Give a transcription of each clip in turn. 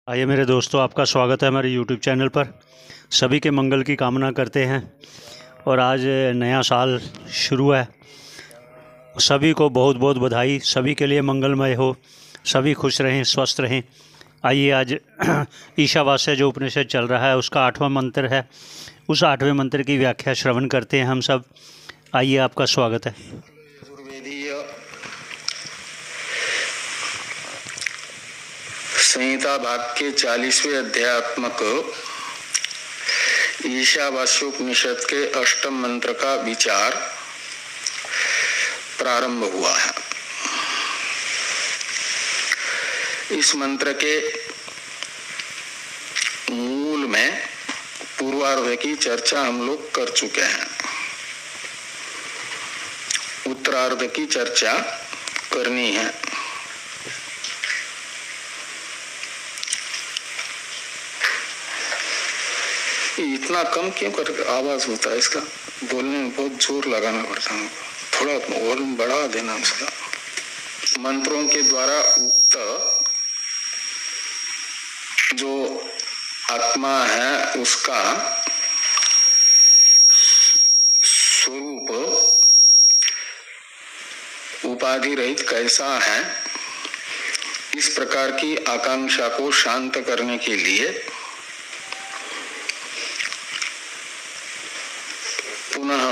आइए मेरे दोस्तों, आपका स्वागत है हमारे यूट्यूब चैनल पर। सभी के मंगल की कामना करते हैं और आज नया साल शुरू है। सभी को बहुत बहुत बधाई। सभी के लिए मंगलमय हो, सभी खुश रहें, स्वस्थ रहें। आइए आज ईशावास्य जो उपनिषद चल रहा है उसका 8वां मंत्र है। उस 8वें मंत्र की व्याख्या श्रवण करते हैं हम सब। आइए, आपका स्वागत है। यजुर्वेदीय संहिता भाग के 40वें अध्यात्मक ईशावास्योपनिषद के 8म मंत्र का विचार प्रारंभ हुआ है। इस मंत्र के मूल में पूर्वार्ध की चर्चा हम लोग कर चुके हैं। उत्तरार्ध की चर्चा करनी है। इतना कम क्यों कर आवाज होता है इसका? बोलने में बहुत जोर लगाना पड़ता है, थोड़ा वॉल्यूम बढ़ा देना उसका। मंत्रों के द्वारा उक्त जो आत्मा है उसका स्वरूप उपाधि रहित कैसा है, इस प्रकार की आकांक्षा को शांत करने के लिए पुनः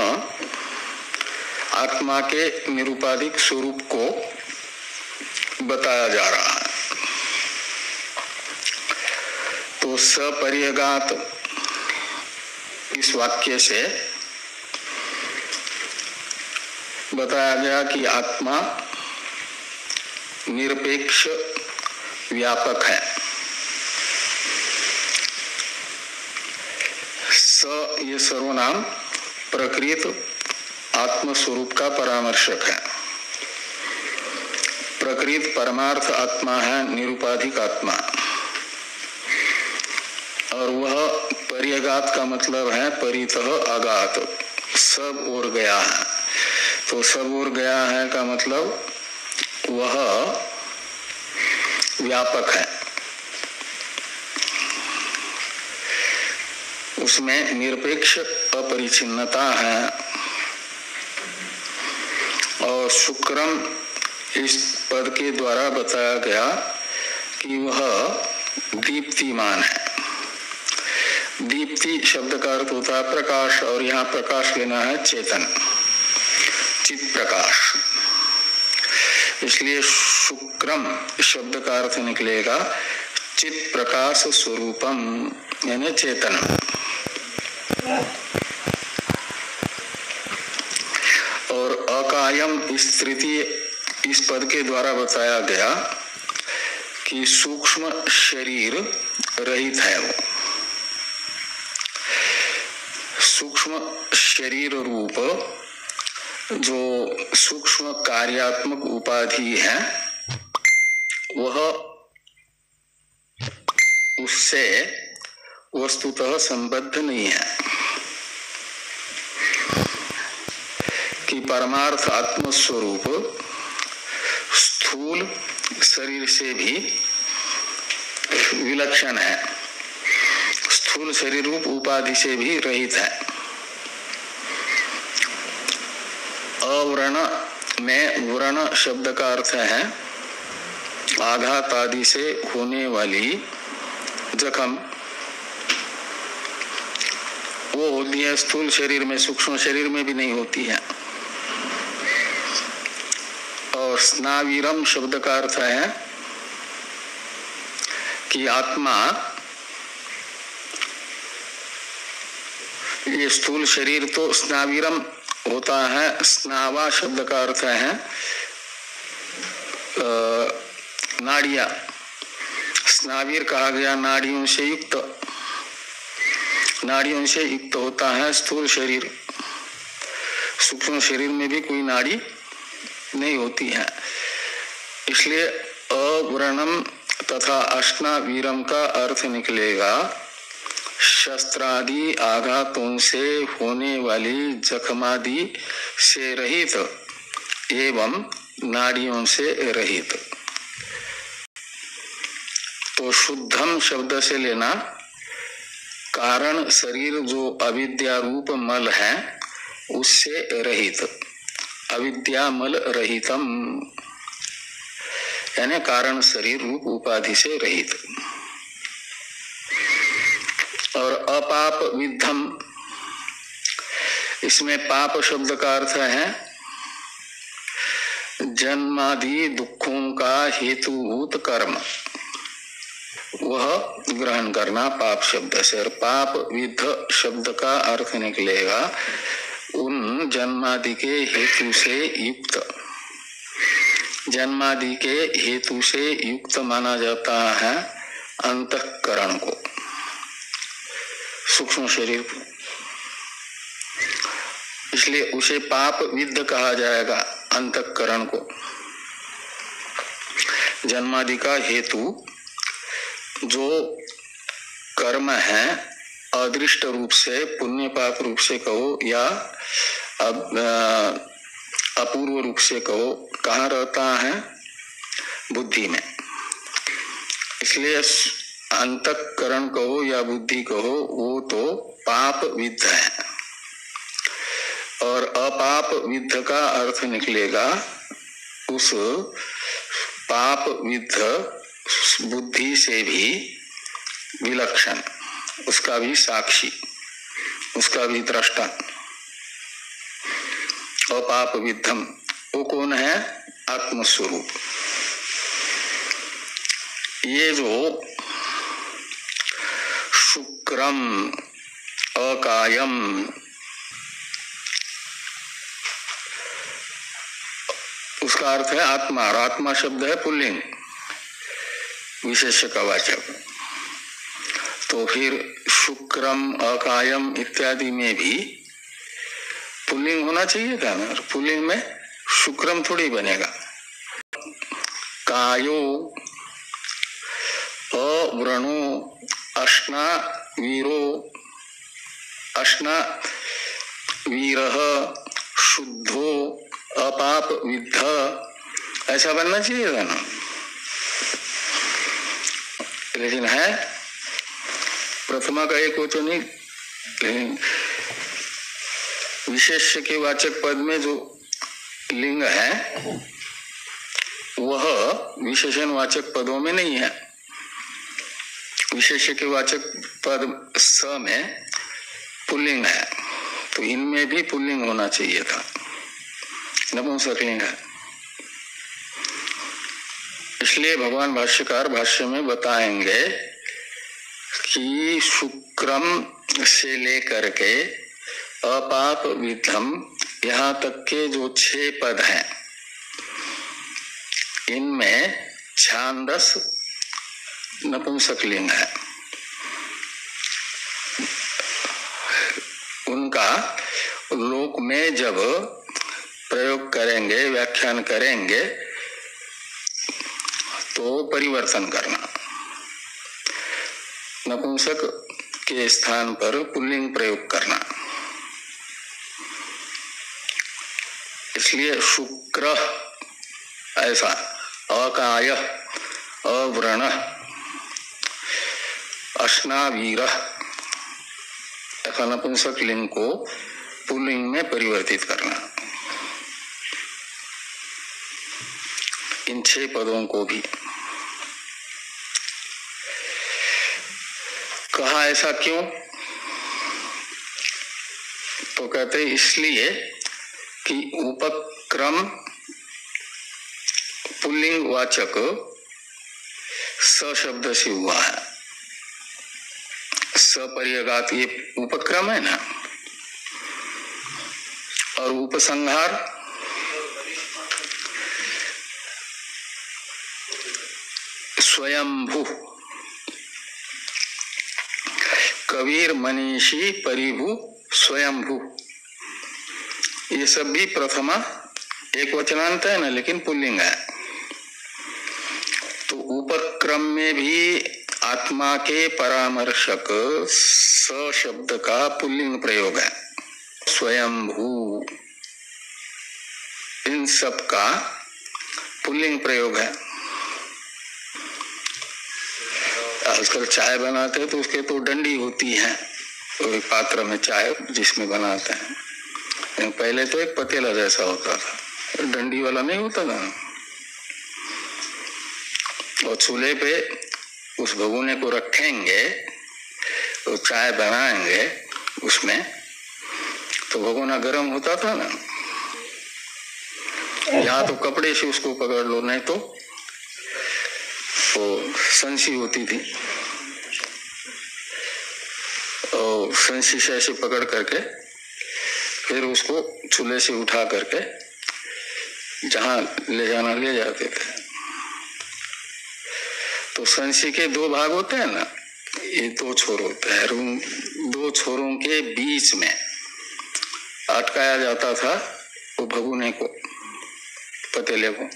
आत्मा के निरुपाधिक स्वरूप को बताया जा रहा है। तो सपरिहगात इस वाक्य से बताया गया कि आत्मा निरपेक्ष व्यापक है। स ये सर्वनाम प्रकृत आत्मस्वरूप का परामर्शक है। प्रकृत परमार्थ आत्मा है, निरुपाधिक आत्मा। और वह परिअगात का मतलब है परितः आगात, सब ओर गया है। तो सब ओर गया है का मतलब वह व्यापक है, उसमें निरपेक्ष अपरिचिन्नता है। और शुक्रम इस पद के द्वारा बताया गया कि वह दीप्तिमान है। दीप्ति शब्द का अर्थ होता है प्रकाश, और यहाँ प्रकाश लेना है चेतन, चित प्रकाश। इसलिए शुक्रम शब्द का अर्थ निकलेगा चित प्रकाश स्वरूपम, यानी चेतन। और अकायम इस तृतीय इस पद के द्वारा बताया गया कि सूक्ष्म शरीर रहित है। वो सूक्ष्म शरीर रूप जो सूक्ष्म कार्यात्मक उपाधि है वह उससे वस्तुतः संबद्ध नहीं है। कि परमार्थ आत्मस्वरूप स्थूल शरीर से भी विलक्षण है, स्थूल शरीर रूप उपाधि से भी रहित है। अव्रण में व्रण शब्द का अर्थ है आघात आदि से होने वाली जख्म। वो होती है स्थूल शरीर में, सूक्ष्म शरीर में भी नहीं होती है। और स्नावीरम शब्द का अर्थ है कि आत्मा, ये स्थूल शरीर तो स्नावीरम होता है। स्नावा शब्द का अर्थ है नाड़ियां। स्नावीर कहा गया नाड़ियों से युक्त, नाड़ियों से युक्त होता है स्थूल शरीर। सूक्ष्म शरीर में भी कोई नाड़ी नहीं होती है। इसलिए अव्रणम तथा अश्नावीरम का अर्थ निकलेगा शस्त्रादि आघातों से होने वाली जख्मादि से रहित एवं नाड़ियों से रहित। तो शुद्धम शब्द से लेना कारण शरीर जो अविद्या रूप मल है उससे रहित, अविद्या मल रहितम, यानी कारण शरीर रूप उपाधि से रहित। और अपाप विद्धम, इसमें पाप शब्द का अर्थ है जन्मादि दुखों का हेतुभूत कर्म, वह ग्रहण करना पाप शब्द से। और पाप विद्ध शब्द का अर्थ निकलेगा उन जन्मादि के हेतु से युक्त, जन्मादि के हेतु से युक्त माना जाता है अंतःकरण को, सूक्ष्म शरीर को, इसलिए उसे पाप विद्ध कहा जाएगा अंतःकरण को। जन्मादि का हेतु जो कर्म है अदृष्ट रूप से, पुण्य पाप रूप से कहो या अपूर्व रूप से कहो, कहाँ रहता है? बुद्धि में। इसलिए अंतःकरण कहो या बुद्धि कहो, वो तो पाप विद्ध है। और अपाप विद्ध का अर्थ निकलेगा उस पाप विद्ध बुद्धि से भी विलक्षण, उसका भी साक्षी, उसका भी दृष्टा। अपाप विद्धम वो कौन है? आत्मस्वरूप। ये जो शुक्रम अकायम, उसका अर्थ है आत्मा, और आत्मा शब्द है पुल्लिंग, विशेष्य का वाचक। तो फिर शुक्रम अकायम इत्यादि में भी पुल्लिंग होना चाहिए था ना, पुल्लिंग में शुक्रम थोड़ी बनेगा। कायो अव्रणो अश्ना वीरो, अश्ना वीरः शुद्धो अपाप विद्ध, ऐसा बनना चाहिए था ना, लेकिन है प्रथमा का एक वचन नहीं, लेकिन विशेष्य के वाचक पद में जो लिंग है वह विशेषण वाचक पदों में नहीं है। विशेष्य के वाचक पद स में पुल्लिंग है, तो इनमें भी पुल्लिंग होना चाहिए था, नपुंसकलिंग है। इसलिए भगवान भाष्यकार भाष्य में बताएंगे कि शुक्रम से लेकर के अपाप विद्धम यहाँ तक के जो 6 पद हैं, इनमें छांदस नपुंसकलिंग है। उनका लोक में जब प्रयोग करेंगे, व्याख्यान करेंगे, तो परिवर्तन करना, नपुंसक के स्थान पर पुल्लिंग प्रयोग करना। इसलिए शुक्र ऐसा, अकाय अव्रण अश्नावीर ऐसा नपुंसक लिंग को पुल्लिंग में परिवर्तित करना। इन 6 पदों को भी कहा। ऐसा क्यों? तो कहते इसलिए कि उपक्रम पुल्लिंग वाचक स शब्द से हुआ है। सपर्यगात ये उपक्रम है ना, और उपसंहार स्वयंभू, कबीर मनीषी परिभू स्वयंभू, ये सब भी प्रथमा एक वचनांत है ना, लेकिन पुल्लिंग है। तो उपक्रम में भी आत्मा के परामर्शक स शब्द का पुल्लिंग प्रयोग है, स्वयंभू, इन सब का पुल्लिंग प्रयोग है। आजकल चाय बनाते हैं तो उसके तो डंडी होती है, तो एक पात्र में चाय जिसमें बनाते हैं। पहले तो एक पतीला जैसा होता था, डंडी वाला नहीं होता था। और चूल्हे पे उस भगोने को रखेंगे तो चाय बनाएंगे उसमें, तो भगोना गर्म होता था ना, यहाँ तो कपड़े से उसको पकड़ लो, नहीं तो वो संसी होती थी, और संसी से ऐसे पकड़ करके फिर उसको चूल्हे से उठा करके जहाँ ले जाना ले जाते थे। तो संसी के दो भाग होते हैं ना, ये दो छोर होते हैं, उन दो छोरों के बीच में अटकाया जाता था वो भगोने को, पतीले को।